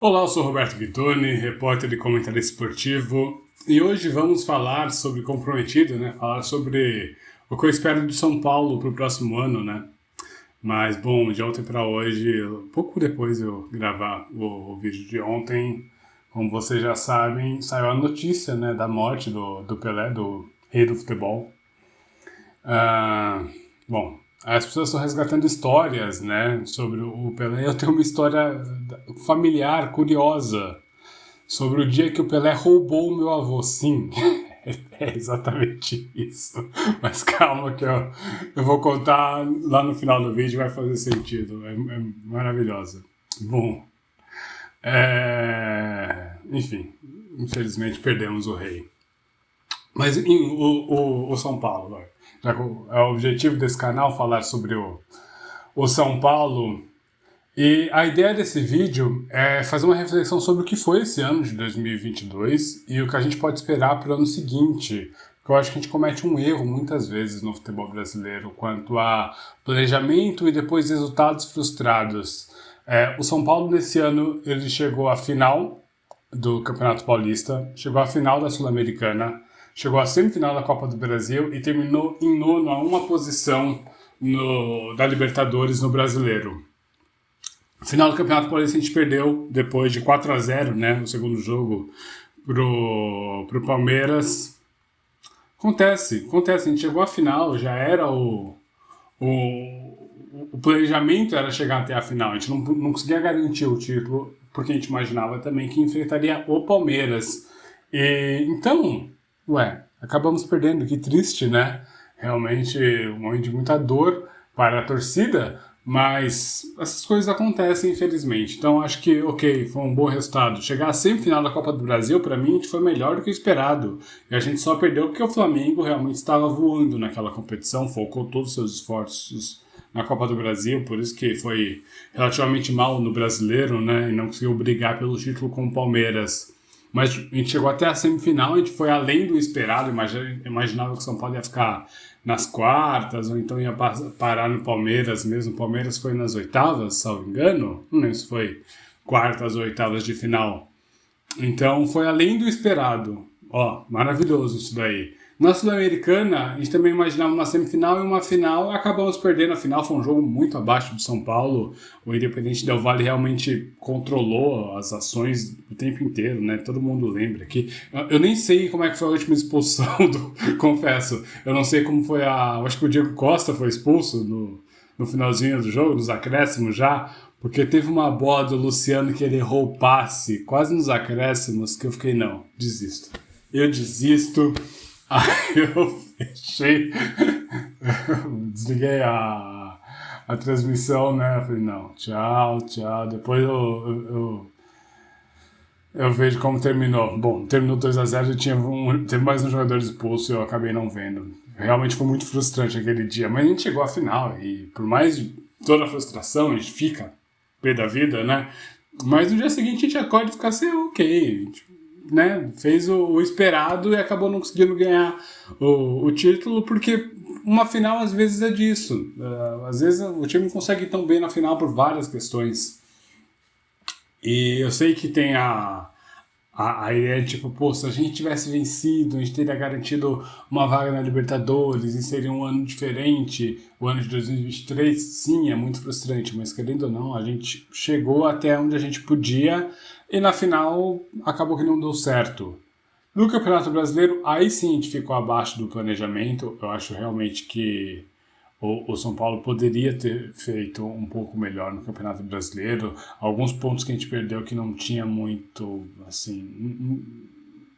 Olá, eu sou Roberto Vittoni, repórter e comentarista esportivo, e hoje vamos falar sobre comprometido, né? Falar sobre o que eu espero do São Paulo para o próximo ano, né? Mas, bom, de ontem para hoje, pouco depois de eu gravar o vídeo de ontem, como vocês já sabem, saiu a notícia, né, da morte do Pelé, do rei do futebol. Bom, as pessoas estão resgatando histórias, né, sobre o Pelé. Eu tenho uma história familiar, curiosa, sobre o dia que o Pelé roubou o meu avô. Sim, é exatamente isso. Mas calma que eu vou contar lá no final do vídeo, vai fazer sentido. É maravilhosa. Bom, enfim, infelizmente perdemos o rei. Mas o São Paulo, vai. Já que é o objetivo desse canal falar sobre o São Paulo. E a ideia desse vídeo é fazer uma reflexão sobre o que foi esse ano de 2022 e o que a gente pode esperar para o ano seguinte. Porque eu acho que a gente comete um erro muitas vezes no futebol brasileiro quanto a planejamento e depois resultados frustrados. O São Paulo nesse ano ele chegou à final do Campeonato Paulista, chegou à final da Sul-Americana, chegou à semifinal da Copa do Brasil e terminou em nono, a uma posição da Libertadores no Brasileiro. Final do Campeonato Paulista a gente perdeu depois de 4-0, né, no segundo jogo pro Palmeiras. Acontece, a gente chegou à final, já era o planejamento era chegar até a final, a gente não conseguia garantir o título, porque a gente imaginava também que enfrentaria o Palmeiras. E, então, acabamos perdendo, que triste, né? Realmente um momento de muita dor para a torcida, mas essas coisas acontecem, infelizmente. Então acho que, ok, foi um bom resultado. Chegar à semifinal da Copa do Brasil, para mim, foi melhor do que o esperado. E a gente só perdeu porque o Flamengo realmente estava voando naquela competição, focou todos os seus esforços na Copa do Brasil, por isso que foi relativamente mal no Brasileiro, né? E não conseguiu brigar pelo título com o Palmeiras. Mas a gente chegou até a semifinal, a gente foi além do esperado, imaginava que o São Paulo ia ficar nas quartas, ou então ia parar no Palmeiras mesmo. O Palmeiras foi nas oitavas, salvo engano, não lembro se foi quartas ou oitavas de final. Então foi além do esperado. Ó, maravilhoso isso daí. Na Sul-Americana, a gente também imaginava uma semifinal e uma final, acabamos perdendo a final, foi um jogo muito abaixo do São Paulo. O Independente Del Valle realmente controlou as ações o tempo inteiro, né? Todo mundo lembra que eu nem sei como é que foi a última expulsão confesso. Eu não sei como foi eu acho que o Diego Costa foi expulso no finalzinho do jogo, nos acréscimos já, porque teve uma bola do Luciano que ele errou o passe, quase nos acréscimos, que eu fiquei, não, desisto. Eu desisto. Aí eu fechei, desliguei a transmissão, né? Eu falei, não, tchau. Depois eu vejo como terminou. Bom, terminou 2-0 e teve mais um jogador expulso e eu acabei não vendo. Realmente foi muito frustrante aquele dia, mas a gente chegou à final e por mais de toda a frustração, a gente fica pé da vida, né? Mas no dia seguinte a gente acorda e fica assim, ok, né, fez o esperado e acabou não conseguindo ganhar o título, porque uma final às vezes é disso. Às vezes o time não consegue ir tão bem na final por várias questões. E eu sei que tem a ideia de tipo, pô, se a gente tivesse vencido, a gente teria garantido uma vaga na Libertadores e seria um ano diferente. O ano de 2023, sim, é muito frustrante, mas querendo ou não, a gente chegou até onde a gente podia e na final acabou que não deu certo. No Campeonato Brasileiro, aí sim a gente ficou abaixo do planejamento. Eu acho realmente que o São Paulo poderia ter feito um pouco melhor no Campeonato Brasileiro. Alguns pontos que a gente perdeu que não tinha muito, assim,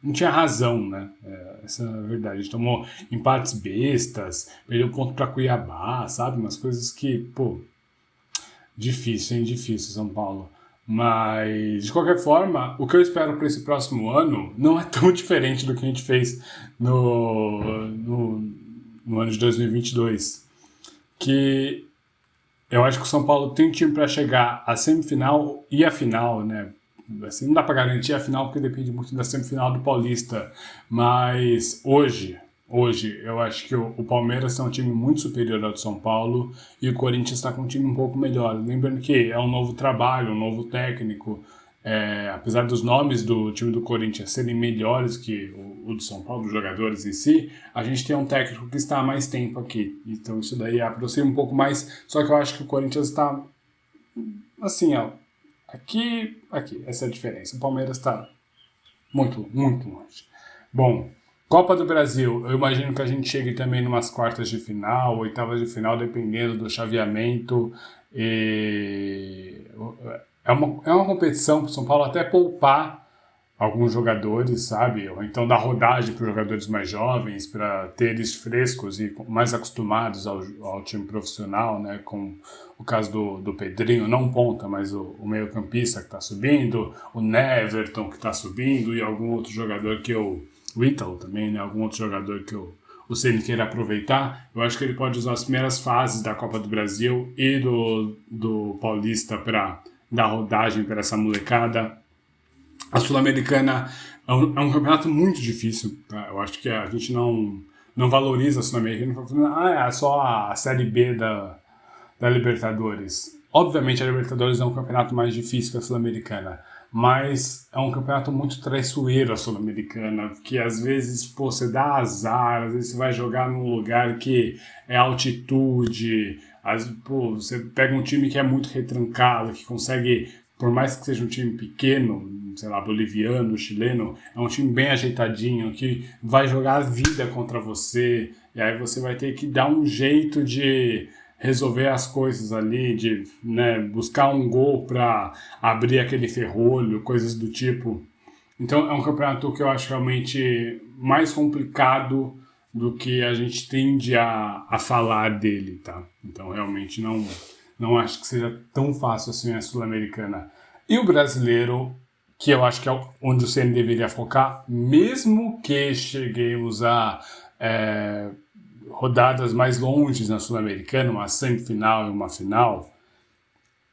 não tinha razão, né? Essa é a verdade. A gente tomou empates bestas, perdeu ponto para Cuiabá, sabe? Umas coisas que, pô, difícil, São Paulo. Mas, de qualquer forma, o que eu espero para esse próximo ano não é tão diferente do que a gente fez no ano de 2022. Que eu acho que o São Paulo tem time para chegar à semifinal e à final, né? Assim, não dá para garantir a final porque depende muito da semifinal do Paulista, mas hoje eu acho que o Palmeiras é um time muito superior ao do São Paulo e o Corinthians está com um time um pouco melhor. Lembrando que é um novo trabalho, um novo técnico, apesar dos nomes do time do Corinthians serem melhores que o do São Paulo, dos jogadores em si, a gente tem um técnico que está há mais tempo aqui. Então isso daí aproxima um pouco mais, só que eu acho que o Corinthians está assim, ó, aqui, essa é a diferença. O Palmeiras está muito, muito longe. Bom, Copa do Brasil, eu imagino que a gente chegue também em umas quartas de final, oitavas de final, dependendo do chaveamento. É uma competição para o São Paulo até poupar alguns jogadores, sabe? Ou então dar rodagem para os jogadores mais jovens, para ter eles frescos e mais acostumados ao time profissional, né? Com o caso do Pedrinho, não ponta, mas o meio-campista que está subindo, o Neverton que está subindo e algum outro jogador o Ítalo também, né? Algum outro jogador que o Ceni queira aproveitar. Eu acho que ele pode usar as primeiras fases da Copa do Brasil e do Paulista para dar rodagem para essa molecada. A Sul-Americana é um campeonato muito difícil, tá? Eu acho que a gente não valoriza a Sul-Americana, falando, é só a Série B da Libertadores. Obviamente a Libertadores é um campeonato mais difícil que a Sul-Americana, mas é um campeonato muito traiçoeiro a Sul-Americana, que às vezes você dá azar, às vezes você vai jogar num lugar que é altitude, você pega um time que é muito retrancado, que consegue, por mais que seja um time pequeno, sei lá, boliviano, chileno, é um time bem ajeitadinho, que vai jogar a vida contra você, e aí você vai ter que dar um jeito de resolver as coisas ali, de, né, buscar um gol para abrir aquele ferrolho, coisas do tipo. Então é um campeonato que eu acho realmente mais complicado do que a gente tende a falar dele, tá? Então realmente não acho que seja tão fácil assim a Sul-Americana. E o brasileiro, que eu acho que é onde o Ceni deveria focar, mesmo que cheguemos a rodadas mais longes na Sul-Americana, uma semifinal e uma final,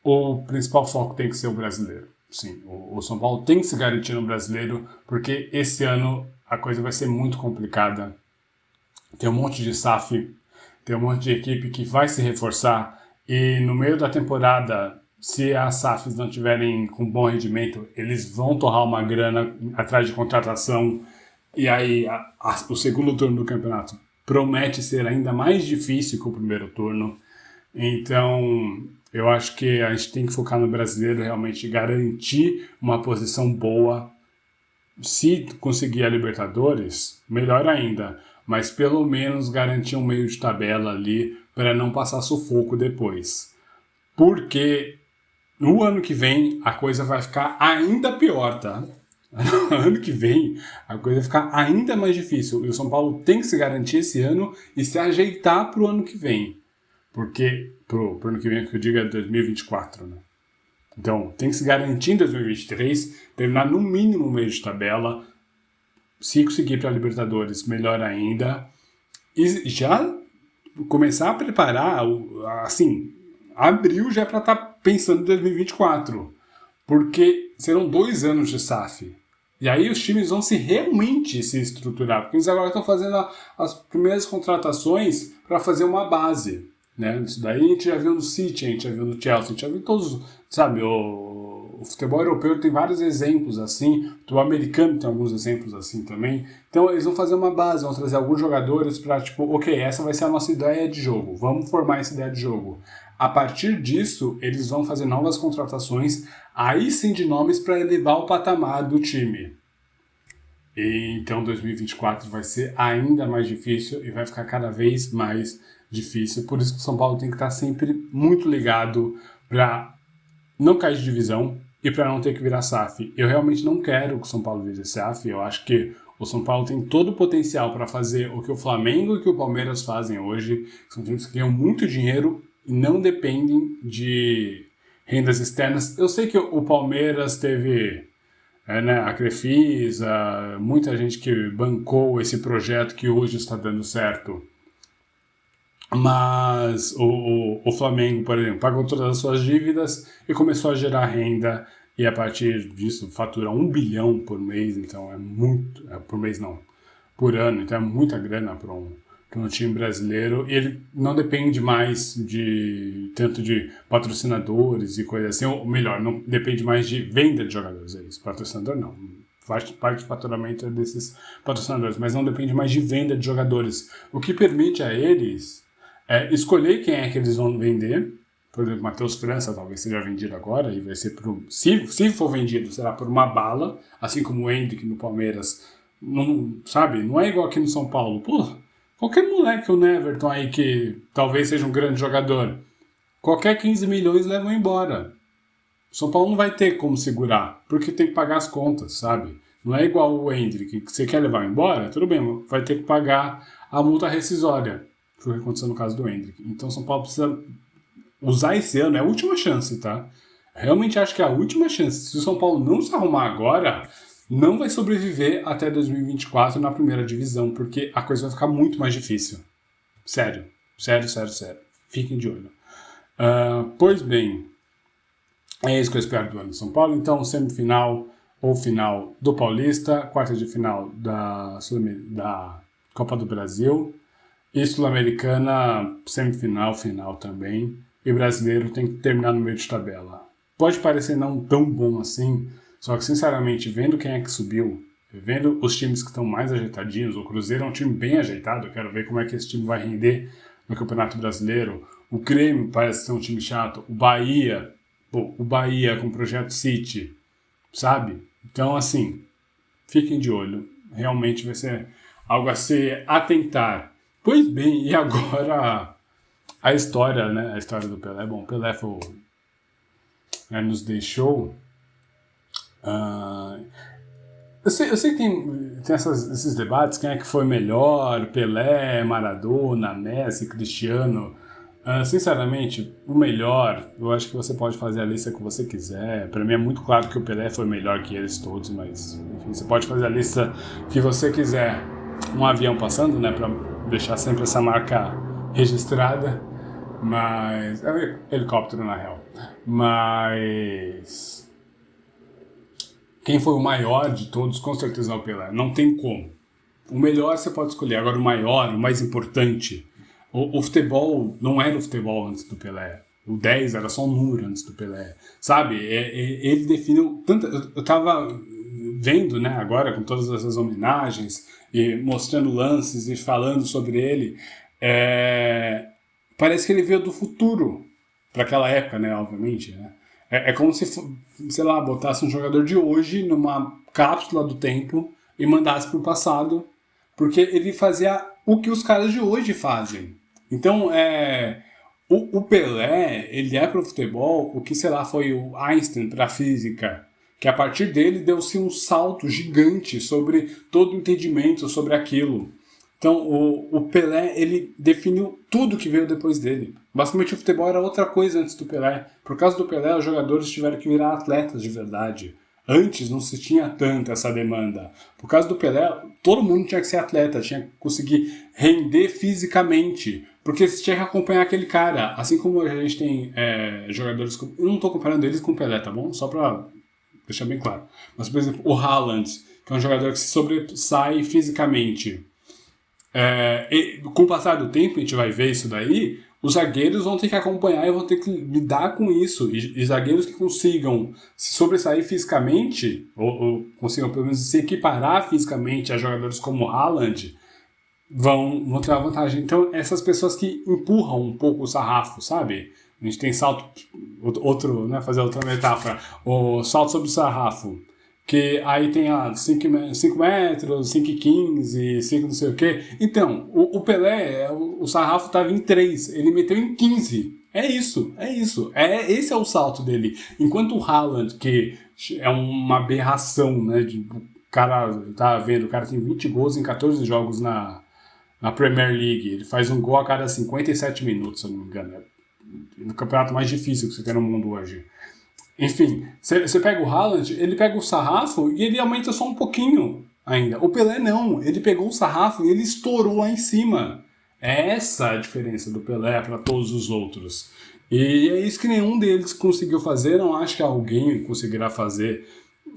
o principal foco tem que ser o brasileiro. Sim, o São Paulo tem que se garantir no brasileiro, porque esse ano a coisa vai ser muito complicada. Tem um monte de SAF, tem um monte de equipe que vai se reforçar, e no meio da temporada, se as SAFs não tiverem com bom rendimento, eles vão torrar uma grana atrás de contratação, e aí o segundo turno do campeonato promete ser ainda mais difícil que o primeiro turno. Então, eu acho que a gente tem que focar no brasileiro, realmente garantir uma posição boa. Se conseguir a Libertadores, melhor ainda, mas pelo menos garantir um meio de tabela ali para não passar sufoco depois. Porque no ano que vem a coisa vai ficar ainda pior, tá? Ano que vem a coisa vai ficar ainda mais difícil. E o São Paulo tem que se garantir esse ano e se ajeitar pro ano que vem. Porque, pro ano que vem, que eu digo é 2024, né? Então, tem que se garantir em 2023, terminar no mínimo o meio de tabela. Se conseguir para a Libertadores, melhor ainda. E já começar a preparar, assim, abril já é para estar pensando em 2024. Porque serão 2 anos de SAF. E aí os times vão realmente se estruturar. Porque eles agora estão fazendo as primeiras contratações para fazer uma base. Né? Isso daí a gente já viu no City, a gente já viu no Chelsea, a gente já viu todos, sabe, o futebol europeu tem vários exemplos assim, o futebol americano tem alguns exemplos assim também. Então eles vão fazer uma base, vão trazer alguns jogadores para, tipo, ok, essa vai ser a nossa ideia de jogo, vamos formar essa ideia de jogo. A partir disso, eles vão fazer novas contratações, aí sim de nomes para elevar o patamar do time. E então 2024 vai ser ainda mais difícil e vai ficar cada vez mais difícil. Por isso que o São Paulo tem que estar sempre muito ligado para não cair de divisão e para não ter que virar SAF. Eu realmente não quero que o São Paulo vire SAF. Eu acho que o São Paulo tem todo o potencial para fazer o que o Flamengo e que o Palmeiras fazem hoje. São times que ganham muito dinheiro e não dependem de rendas externas. Eu sei que o Palmeiras teve né, a Crefisa, muita gente que bancou esse projeto que hoje está dando certo. Mas o Flamengo, por exemplo, pagou todas as suas dívidas e começou a gerar renda, e a partir disso fatura 1 bilhão por mês, então é muito, por mês não, por ano, então é muita grana para um time brasileiro, e ele não depende mais de tanto de patrocinadores e coisa assim, ou melhor, não depende mais de venda de jogadores, é isso, patrocinador não, parte do faturamento é desses patrocinadores, mas não depende mais de venda de jogadores, o que permite a eles escolher quem é que eles vão vender. Por exemplo, Matheus França talvez seja vendido agora e vai ser se for vendido, será por uma bala, assim como o Endrick no Palmeiras. Não, sabe? Não é igual aqui no São Paulo. Pô, qualquer moleque, o Neverton aí, que talvez seja um grande jogador, qualquer 15 milhões levam embora. O São Paulo não vai ter como segurar, porque tem que pagar as contas, sabe? Não é igual o Endrick, que você quer levar embora, tudo bem, vai ter que pagar a multa rescisória. Foi o que aconteceu no caso do Endrick. Então o São Paulo precisa usar esse ano, é a última chance, tá? Realmente acho que é a última chance. Se o São Paulo não se arrumar agora, não vai sobreviver até 2024 na primeira divisão, porque a coisa vai ficar muito mais difícil. Sério. Fiquem de olho. Pois bem, é isso que eu espero do ano de São Paulo. Então, semifinal ou final do Paulista, quarta de final da Copa do Brasil, e Sul-Americana, semifinal, final também. E brasileiro tem que terminar no meio de tabela. Pode parecer não tão bom assim, só que sinceramente, vendo quem é que subiu, vendo os times que estão mais ajeitadinhos, o Cruzeiro é um time bem ajeitado, eu quero ver como é que esse time vai render no Campeonato Brasileiro. O Grêmio parece ser um time chato, o Bahia com o Projeto City, sabe? Então, assim, fiquem de olho, realmente vai ser algo a se atentar. Pois bem, e agora a história, né? A história do Pelé. Bom, Pelé nos deixou. Eu sei que tem esses debates, quem é que foi melhor, Pelé, Maradona, Messi, Cristiano. Sinceramente, o melhor, eu acho que você pode fazer a lista que você quiser. Para mim é muito claro que o Pelé foi melhor que eles todos, mas enfim, você pode fazer a lista que você quiser. Um avião passando, né, para deixar sempre essa marca registrada, mas é um helicóptero na real. Mas quem foi o maior de todos, com certeza é o Pelé. Não tem como. O melhor você pode escolher, agora o maior, o mais importante. O futebol não era o futebol antes do Pelé. O 10 era só um número antes do Pelé. Sabe? Ele definiu tanto. Eu tava vendo, né, agora com todas essas homenagens e mostrando lances e falando sobre ele. Parece que ele veio do futuro para aquela época, né, obviamente, né? É como se, sei lá, botasse um jogador de hoje numa cápsula do tempo e mandasse pro passado, porque ele fazia o que os caras de hoje fazem. Então, o Pelé, ele é pro futebol o que, sei lá, foi o Einstein pra física, que a partir dele deu-se um salto gigante sobre todo o entendimento sobre aquilo. Então, o Pelé, ele definiu tudo que veio depois dele. Basicamente, o futebol era outra coisa antes do Pelé. Por causa do Pelé, os jogadores tiveram que virar atletas de verdade. Antes não se tinha tanto essa demanda. Por causa do Pelé, todo mundo tinha que ser atleta, tinha que conseguir render fisicamente. Porque você tinha que acompanhar aquele cara. Assim como a gente tem jogadores... Eu não estou comparando eles com o Pelé, tá bom? Só para deixar bem claro. Mas, por exemplo, o Haaland, que é um jogador que se sobressai fisicamente. Com o passar do tempo, a gente vai ver isso daí, os zagueiros vão ter que acompanhar e vão ter que lidar com isso. E zagueiros que consigam se sobressair fisicamente, ou consigam pelo menos se equiparar fisicamente a jogadores como o Haaland, vão ter uma vantagem. Então, essas pessoas que empurram um pouco o sarrafo, sabe? A gente tem salto, né, fazer outra metáfora, o salto sobre o sarrafo. Que aí tem 5 metros, 5,15, 5 não sei o quê. Então, o Pelé, o sarrafo estava em 3, ele meteu em 15. É isso. Esse é o salto dele. Enquanto o Haaland, que é uma aberração, né? O cara, tá vendo, o cara tem 20 gols em 14 jogos na Premier League. Ele faz um gol a cada 57 minutos, se eu não me engano. É o campeonato mais difícil que você tem no mundo hoje. Enfim, você pega o Haaland, ele pega o sarrafo e ele aumenta só um pouquinho ainda. O Pelé não, ele pegou o sarrafo e ele estourou lá em cima. É essa a diferença do Pelé para todos os outros. E é isso que nenhum deles conseguiu fazer, não acho que alguém conseguirá fazer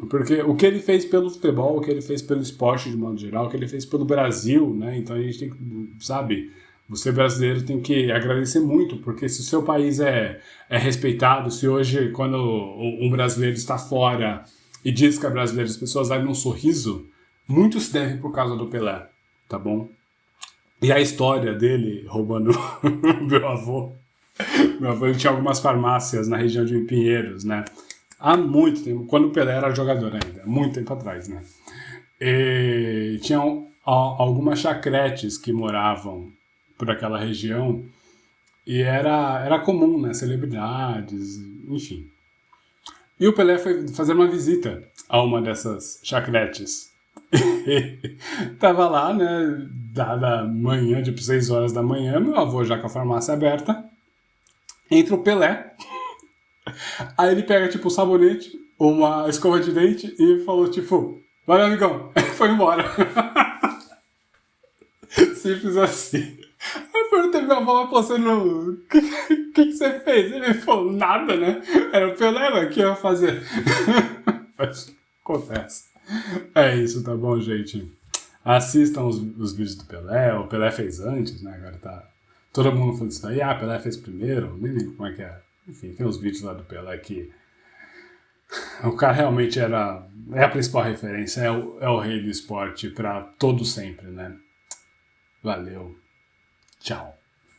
Porque o que ele fez pelo futebol, o que ele fez pelo esporte de modo geral, o que ele fez pelo Brasil, né? Então a gente tem que, sabe, você brasileiro tem que agradecer muito, porque se o seu país é respeitado, se hoje, quando um brasileiro está fora e diz que é brasileiro, as pessoas dão um sorriso, muito se deve por causa do Pelé, tá bom? E a história dele roubando meu avô. Meu avô ele tinha algumas farmácias na região de Pinheiros, né? Há muito tempo, quando o Pelé era jogador ainda, muito tempo atrás, né? E tinham algumas chacretes que moravam por aquela região e era comum, né? Celebridades, enfim. E o Pelé foi fazer uma visita a uma dessas chacretes. Tava lá, né? Dada manhã, tipo 6 horas da manhã, meu avô já com a farmácia aberta. Entra o Pelé. Aí ele pega, tipo, um sabonete, uma escova de dente e falou, tipo, valeu, amigão. Foi embora. Simples assim. Aí perguntei pra minha avó, pô, você não... O que você fez? Ele falou, nada, né? Era o Pelé, mas o que eu ia fazer? Mas acontece. É isso, tá bom, gente? Assistam os vídeos do Pelé. O Pelé fez antes, né? Agora tá... Todo mundo falando isso aí. Ah, Pelé fez primeiro. Nem lembro como é que é. Enfim, tem uns vídeos lá do Pelé que... O cara realmente era... É a principal referência. É o rei do esporte pra todo sempre, né? Valeu. Tchau.